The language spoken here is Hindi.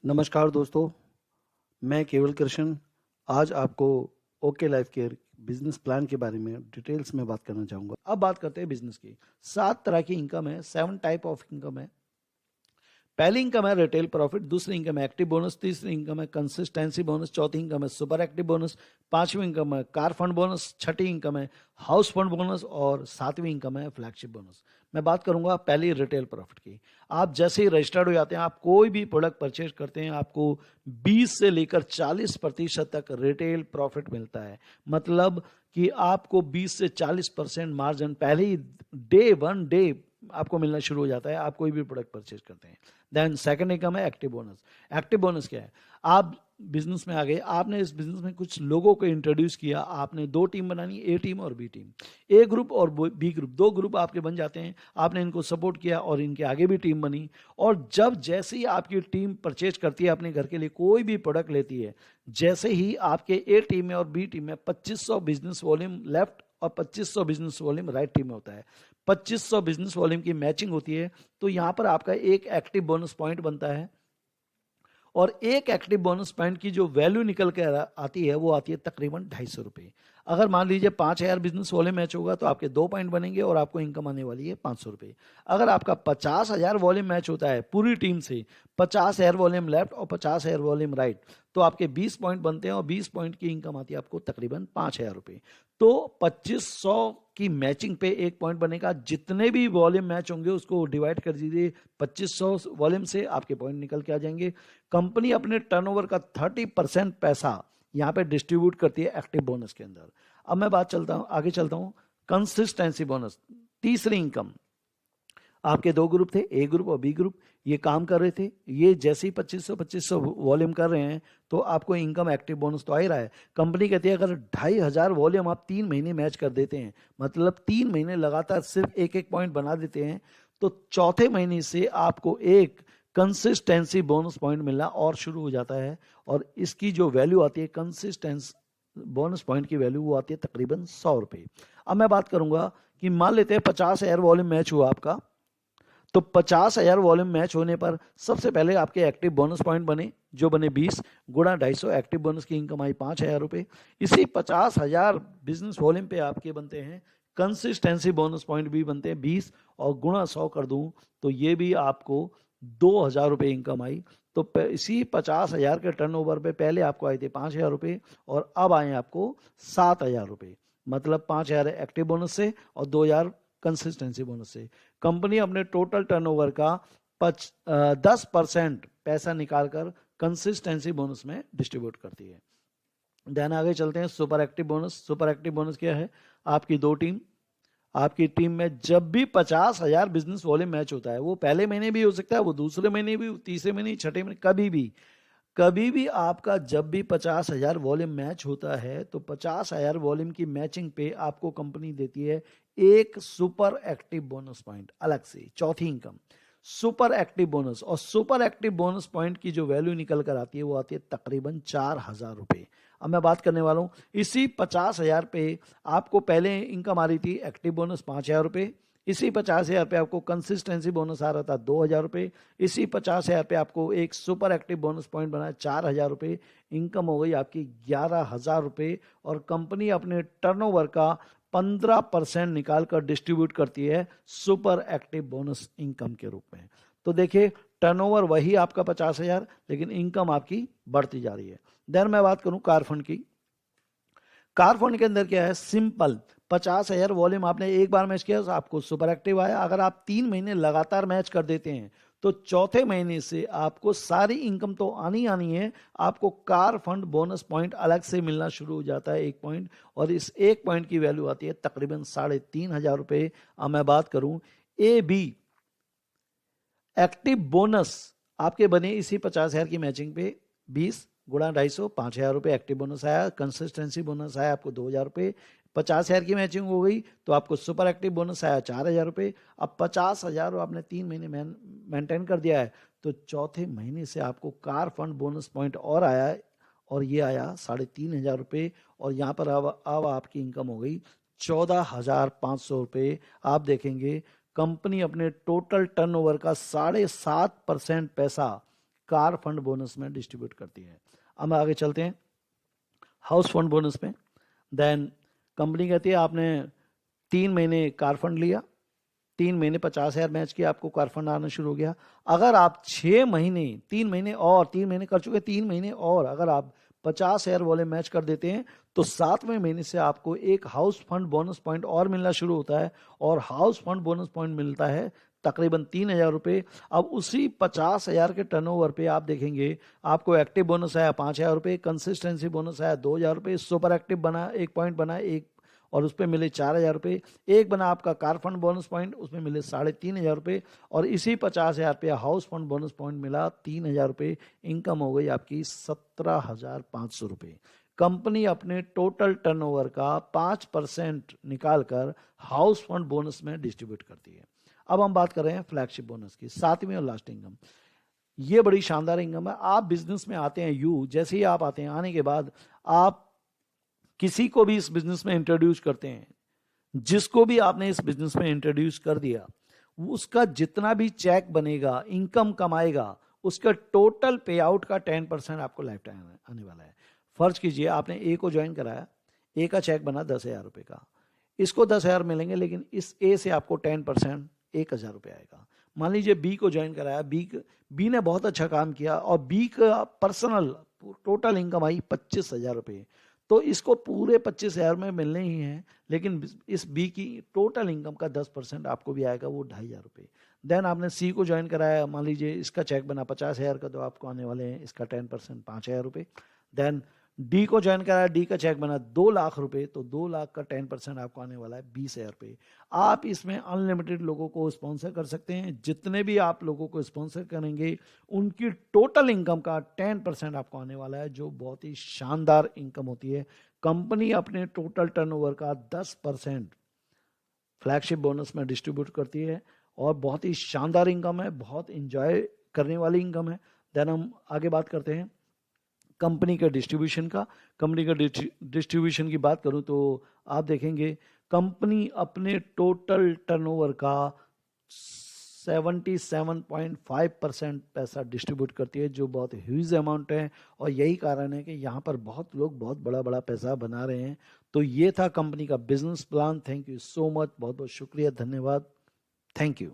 नमस्कार दोस्तों, मैं केवल कृष्ण आज आपको okay life care business plan के बारे में डिटेल्स में बात करना चाहूँगा। अब बात करते हैं बिजनेस की। 7 तरह की इनकम है, 7 टाइप ऑफ इनकम है। पहली इनकम है रिटेल प्रॉफिट, दूसरी इनकम है एक्टिव बोनस, तीसरी इनकम है कंसिस्टेंसी बोनस, चौथी इनकम है सुपर एक्टिव बोनस, पांचवी इनकम है कार फंड बोनस, छठी इनकम है हाउस फंड बोनस और सातवीं इनकम है फ्लैगशिप बोनस। मैं बात करूंगा पहली रिटेल प्रॉफिट की। आप जैसे ही रजिस्टर्ड हो जाते हैं, आप कोई भी प्रोडक्ट परचेज करते हैं, आपको 20 से लेकर 40% तक रिटेल प्रॉफिट मिलता है। मतलब कि आपको 20 से 40% मार्जिन पहले ही डे आपको मिलना शुरू हो जाता है, आप कोई भी प्रोडक्ट परचेज करते हैं। देन सेकंड इनकम है एक्टिव बोनस। एक्टिव बोनस क्या है? आप बिजनेस में आ गए, आपने इस बिजनेस में कुछ लोगों को इंट्रोड्यूस किया, आपने 2 टीम बनानी, ए टीम और बी टीम। ए ग्रुप और बी ग्रुप, 2 ग्रुप आपके बन जाते हैं। आपने इनको सपोर्ट किया और इनके आगे भी टीम बनी। और जब जैसे ही आपकी टीम परचेज करती है अपने घर के लिए कोई भी प्रोडक्ट लेती है, जैसे ही आपके ए टीम में और बी टीम में 2500 बिजनेस वॉल्यूम लेफ्ट और 2500 बिजनेस वॉल्यूम राइट टीम में होता है, 2500 बिजनेस वॉल्यूम की मैचिंग होती है, तो यहां पर आपका एक एक्टिव बोनस पॉइंट बनता है। और एक एक्टिव बोनस पॉइंट की जो वैल्यू निकल के आती है वो आती है तकरीबन 250 रुपये। अगर मान लीजिए 5,000 बिजनेस वॉल्यूम मैच होगा तो आपके 2 पॉइंट बनेंगे और आपको इनकम आने वाली है 500 रुपये। अगर आपका 50,000 वॉल्यूम मैच होता है पूरी टीम से, 50,000 वॉल्यूम लेफ्ट और 50,000 वॉल्यूम राइट, तो आपके 20 पॉइंट बनते हैं और 20 पॉइंट की इनकम आती है आपको तकरीबन 5,000 रुपये। तो 2500 की मैचिंग पे 1 पॉइंट बनेगा। जितने भी वॉल्यूम मैच होंगे उसको डिवाइड कर दीजिए 2500 वॉल्यूम से, आपके पॉइंट निकल के आ जाएंगे। कंपनी अपने टर्नओवर का 30% पैसा यहां पे डिस्ट्रीब्यूट करती है एक्टिव बोनस के अंदर। अब मैं आगे चलता हूं। कंसिस्टेंसी बोनस, तीसरी इनकम। आपके 2 ग्रुप थे, ए ग्रुप और बी ग्रुप, ये काम कर रहे थे। ये जैसे ही 2500 वॉल्यूम कर रहे हैं तो आपको इनकम एक्टिव बोनस तो आ ही रहा है। कंपनी कहती है अगर 2,500 वॉल्यूम आप 3 महीने मैच कर देते हैं, मतलब 3 महीने लगातार सिर्फ एक एक पॉइंट बना देते हैं, तो चौथे महीने से आपको एक कंसिस्टेंसी बोनस पॉइंट मिलना और शुरू हो जाता है। और इसकी जो वैल्यू आती है कंसिस्टेंस बोनस पॉइंट की वैल्यू, वो आती है तकरीबन 100 रुपये। अब मैं बात करूंगा कि मान लेते हैं 50,000 वॉल्यूम मैच हुआ आपका, तो 50,000 वॉल्यूम मैच होने पर सबसे पहले आपके एक्टिव बोनस पॉइंट बने, जो बने 20 गुणा 250, एक्टिव बोनस की इनकम आई 5,000 रुपये। इसी 50,000 बिजनेस वॉल्यूम पे आपके बनते हैं कंसिस्टेंसी बोनस पॉइंट भी बनते हैं 20, और गुणा 100 कर दूं तो ये भी आपको 2,000 रुपये इनकम आई। तो इसी 50,000 के टर्नओवर पे पहले आपको आए थे 5,000 रुपये और अब आए आपको 7,000 रुपये। मतलब 5,000 एक्टिव बोनस से और 2,000 कंसिस्टेंसी बोनस से। कंपनी अपने टोटल टर्नओवर का 10% पैसा निकालकर कंसिस्टेंसी बोनस में डिस्ट्रीब्यूट करती है। देन आगे चलते हैं super active bonus. Super active bonus क्या है? आपकी 2 टीम, आपकी टीम में जब भी 50,000 बिजनेस वॉल्यूम मैच होता है, वो पहले महीने भी हो सकता है, वो दूसरे महीने भी, तीसरे महीने, छठे महीने, कभी भी आपका जब भी 50,000 वॉल्यूम मैच होता है तो 50,000 वॉल्यूम की मैचिंग पे आपको कंपनी देती है एक सुपर एक्टिव बोनस पॉइंट अलग से, चौथी इनकम सुपर एक्टिव बोनस। और सुपर एक्टिव बोनस पॉइंट की जो वैल्यू निकल कर आती है वो आती है तकरीबन 4,000 रुपये। अब मैं बात करने वाला हूं इसी 50,000 पे आपको पहले इनकम आ रही थी एक्टिव बोनस 5,000 रुपये, इसी 50,000 पे आपको कंसिस्टेंसी बोनस आ रहा था 2,000 रुपये, इसी 50,000 पे आपको एक सुपर एक्टिव बोनस पॉइंट बना 4,000 रुपये। इनकम हो गई आपकी 11,000 रुपये। और कंपनी अपने टर्नओवर का 15% निकाल कर डिस्ट्रीब्यूट करती है सुपर एक्टिव बोनस इनकम के रूप में। तो देखिए, टर्नओवर वही आपका 50,000, लेकिन इनकम आपकी बढ़ती जा रही है। देन मैं बात करूं कार फंड की। कार फंड के अंदर क्या है? सिंपल, 50,000 वॉल्यूम आपने एक बार मैच किया तो आपको सुपर एक्टिव आया। अगर आप 3 महीने लगातार मैच कर देते हैं तो चौथे महीने से आपको सारी इनकम तो आनी आनी है, आपको कार फंड बोनस पॉइंट अलग से मिलना शुरू हो जाता है 1 पॉइंट, और इस 1 पॉइंट की वैल्यू आती है तकरीबन 3,500 रुपये। अब मैं बात करूं ए बी एक्टिव बोनस, आपके बने इसी 50,000 की मैचिंग पे 20 गुणा 250, 5,000 रुपये एक्टिव बोनस आया। कंसिस्टेंसी बोनस आया आपको 2,000 रुपये। 50,000 की मैचिंग हो गई तो आपको सुपर एक्टिव बोनस आया 4,000 रुपये। अब 50,000 आपने 3 महीने मेंटेन कर दिया है, तो चौथे महीने से आपको कार फंड बोनस पॉइंट और आया है, और ये आया 3,500 रुपये। और यहाँ पर अब आपकी इनकम हो गई 14,500 रुपये। आप देखेंगे कंपनी अपने टोटल टर्नओवर का 7.5% पैसा कार फंड बोनस में डिस्ट्रीब्यूट करती है। अब आगे चलते हैं हाउस फंड बोनस पे। देन कंपनी कहती है आपने 3 महीने कार फंड लिया, 3 महीने 50,000 मैच किया, आपको कार फंड आना शुरू हो गया। अगर आप 6 महीने, 3 महीने और 3 महीने कर चुके, 3 महीने और अगर आप 50,000 वाले मैच कर देते हैं तो 7वें महीने से आपको एक हाउस फंड बोनस पॉइंट और मिलना शुरू होता है, और हाउस फंड बोनस पॉइंट मिलता है तकरीबन 3,000 रुपये। अब उसी 50,000 के टर्नओवर पे आप देखेंगे आपको एक्टिव बोनस आया 5,000 रुपये, कंसिस्टेंसी बोनस आया 2,000 रुपये, सुपर एक्टिव बना 1 पॉइंट बना एक, और उस पर मिले 4,000 रुपये, एक बना आपका कार फंड बोनस पॉइंट, उसमें मिले 3,500 रुपये, और इसी 50,000 पे हाउस फंड बोनस पॉइंट मिला 3,000 रुपये। इनकम हो गई आपकी 17,500 रुपये। कंपनी अपने टोटल टर्नओवर का 5% निकाल कर हाउस फंड बोनस में डिस्ट्रीब्यूट करती है। अब हम बात कर रहे हैं फ्लैगशिप बोनस की, 7वीं और लास्ट इनकम। ये बड़ी शानदार इनकम है। आप बिजनेस में आते हैं, जैसे ही आप आते हैं, आने के बाद आप किसी को भी इस बिजनेस में इंट्रोड्यूस करते हैं, जिसको भी आपने इस बिजनेस में इंट्रोड्यूस कर दिया, उसका जितना भी चेक बनेगा, इनकम कमाएगा, उसका टोटल पे आउट का 10% आपको लाइफ टाइम आने वाला है। फर्ज कीजिए आपने ए को ज्वाइन कराया, ए का चेक बना 10,000 रुपये का, इसको 10,000 मिलेंगे, लेकिन इस ए से आपको 10% 1,000 रुपये आएगा। मान लीजिए बी को ज्वाइन कराया, बी ने बहुत अच्छा काम किया और बी का पर्सनल टोटल इनकम आई 25,000 रुपये, तो इसको पूरे 25,000 में मिलने ही हैं, लेकिन इस बी की टोटल इनकम का 10% आपको भी आएगा, वो 2,500 रुपये। देन आपने सी को ज्वाइन कराया, मान लीजिए इसका चेक बना 50,000 का, तो आपको आने वाले हैं इसका 10% 5,000 रुपये। देन डी को ज्वाइन कराया, डी का चेक बना 2 लाख रुपए, तो 2 लाख का 10% आपको आने वाला है 20,000 रुपये। आप इसमें अनलिमिटेड लोगों को स्पॉन्सर कर सकते हैं, जितने भी आप लोगों को स्पॉन्सर करेंगे उनकी टोटल इनकम का 10% आपको आने वाला है, जो बहुत ही शानदार इनकम होती है। कंपनी अपने टोटल टर्नओवर का 10% फ्लैगशिप बोनस में डिस्ट्रीब्यूट करती है, और बहुत ही शानदार इनकम है, बहुत इंजॉय करने वाली इनकम है। देन हम आगे बात करते हैं कंपनी के डिस्ट्रीब्यूशन का। कंपनी का डिस्ट्रीब्यूशन की बात करूं तो आप देखेंगे कंपनी अपने टोटल टर्नओवर का 77.5% पैसा डिस्ट्रीब्यूट करती है, जो बहुत ह्यूज अमाउंट है, और यही कारण है कि यहाँ पर बहुत लोग बहुत बड़ा बड़ा पैसा बना रहे हैं। तो ये था कंपनी का business plan. Thank you so much, बहुत बहुत शुक्रिया, धन्यवाद, थैंक यू।